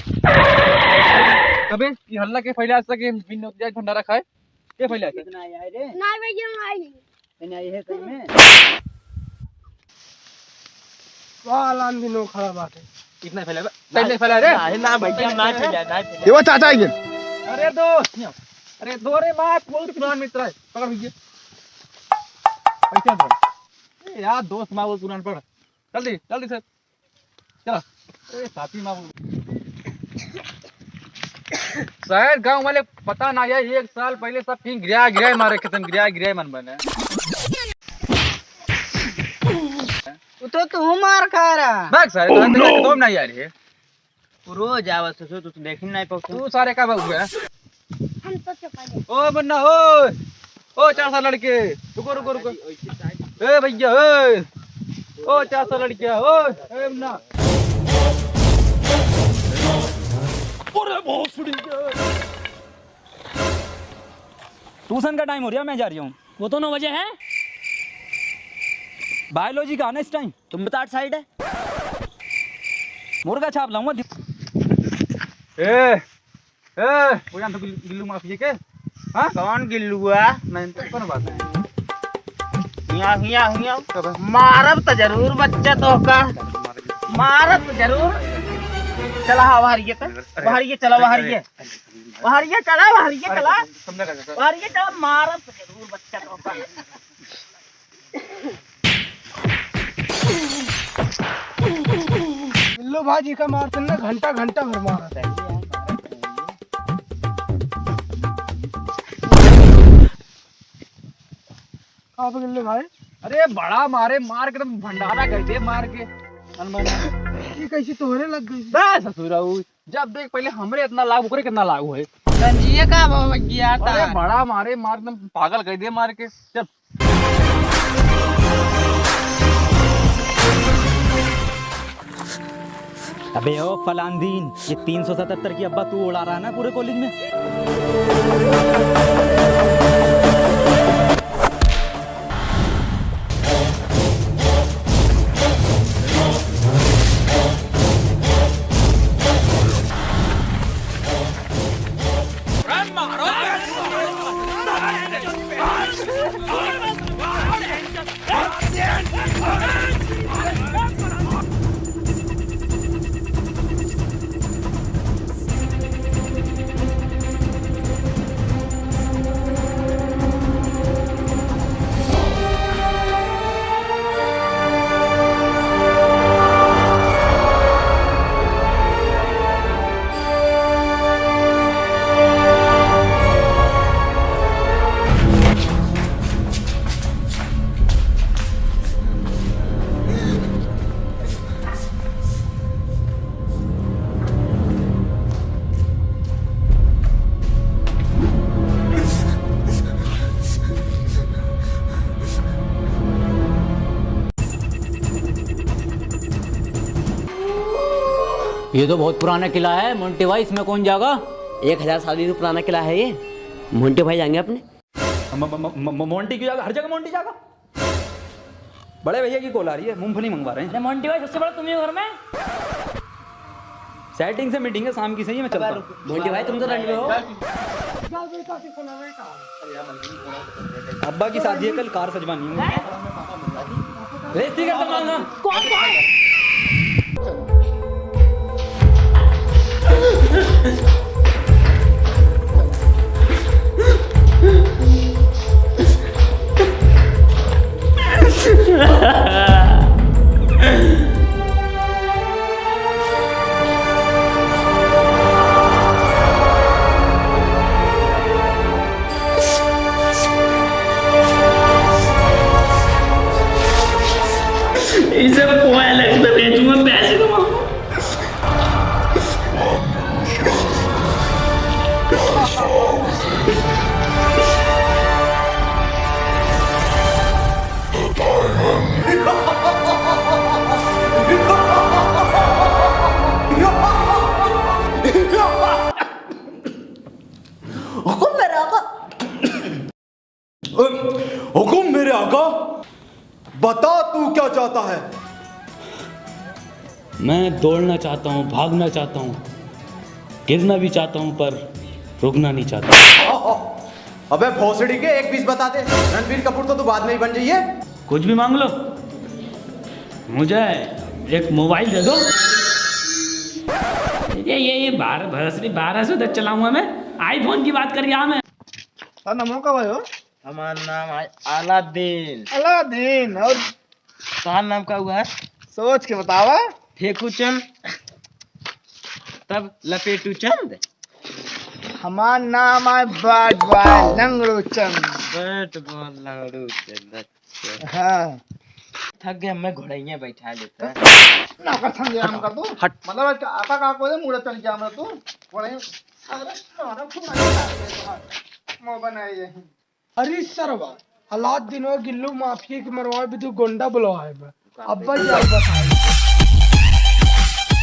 कबे ये हल्ला के फैला आज तक ये बिन जाए भंडारा खाए ये फैला है कितना आया है रे? नहीं भैया हम आई नहीं। कितना आया है सही में? वालान दिनों खड़ा बात है। कितना फैला है कितना फैला रे ना ना भैया ना चला ना ये वो चाचा आएंगे। अरे दो अरे दो रे बाप बहुत पुराना मित्र है पकड़ भैया पैसा दो ए यार दोस्त माँ वो पुराना पकड़ जल्दी जल्दी से चलो ए साथी माँ शायद गांव वाले पता ना है 1 साल पहले सब फिर गिरा मारे खत्म गिरा मन बने तो तू मार खा रहा बस सारे तो ना यार ये रोज आवत सो तू देख नहीं पाऊ तू सारे का बाबू है हम तो चुप ओ बन्ना ओ 4 साल लड़के रुको ए भैया ओ 4 साल लड़किया ओ ए बन्ना अरे बहुत सुड़ी ट्यूशन का टाइम हो रहा है मैं जा रही हूँ। वो तो 9 बजे है। बायोलॉजी का आना इस टाइम तुम बता साइड है मुर्गा छाप लाऊंगा। ए वो जान तो गिल्लू माफी के हां कौन गिल्लुआ मैं तो कौन बात है हिया मारब तो जरूर बच्चा तो का मारब तो जरूर चला बाहरिए चला बाहरिए चला मारब तो जरूर बच्चा तो का बिल्लू भाजी का मारते ना घंटा भर मारा था। आप बिल्लू भाई अरे बड़ा मारे मार के तुम भंडारा कर दे मार के अनमना ये कैसी तोहरे लग गई। बस ससुराऊ जब देख पहले हमरे इतना लाभ ओकरे कितना लाभ है संजीए का गया था अरे बड़ा मारे मार तुम पागल कर दे मार के चल अबे ओ फलांदीन ये 377 की अब्बा तू उड़ा रहा है ना पूरे कॉलेज में। ये तो बहुत पुराना किला है मोंटी भाई, इसमें कौन जाएगा? 1000 साल से पुराना किला है ये। मोंटे भाई जाएंगे अपने। मोंटी की जगह हर जगह मोंटी जाएगा। बड़े भैया की कॉल आ रही है, मूंगफली मंगवा रहे हैं। मोंटी भाई सबसे बड़ा तुम ही हो घर में। सेटिंग से मीटिंग है शाम की, सही है मैं चलता हूँ। मोंटे भाई तुम तो रंड में हो। अब्बा की शादी है कल, कार सजवानी है। रेस्टी कर सकता हूँ। कौन इसे पोया लगता है, बेचूंगा पैसे कमाऊंगा। हुकुम मेरे आका, बता तू क्या चाहता है। मैं दौड़ना चाहता हूँ, भागना चाहता हूँ, गिरना भी चाहता हूँ पर रुकना नहीं चाहता। अबे भोसड़ी के एक पीस बता दे, रणबीर कपूर तो तू बाद में ही बन जाइए। कुछ भी मांग लो, मुझे एक मोबाइल दे दो। ये 1200 चलाऊंगा मैं, आईफोन की बात कर रहा मैं। नमो का भाई हो? हमारा नाम है अलादीन। अलादीन। और तुम्हारा नाम क्या हुआ है? सोच के बतावा। फेकुचंद, तब लपेटू चंद। हमारा नाम है बैट बॉल लंगड़ू चंद। बैट बॉल लंगड़ू चंद। हाँ थक गया, मैं घोड़ैया बैठा लेता। ना कर संगे हम कर दो। मतलब आता का को दे मुड़ा चल जा हमरा तू। बड़े अरे ना फुमा मो बनाए। अरे सरवा अलादीन और गिल्लू माफिया के मरवाए भी तू गोंडा बुलवाए। अब्बा जी बताए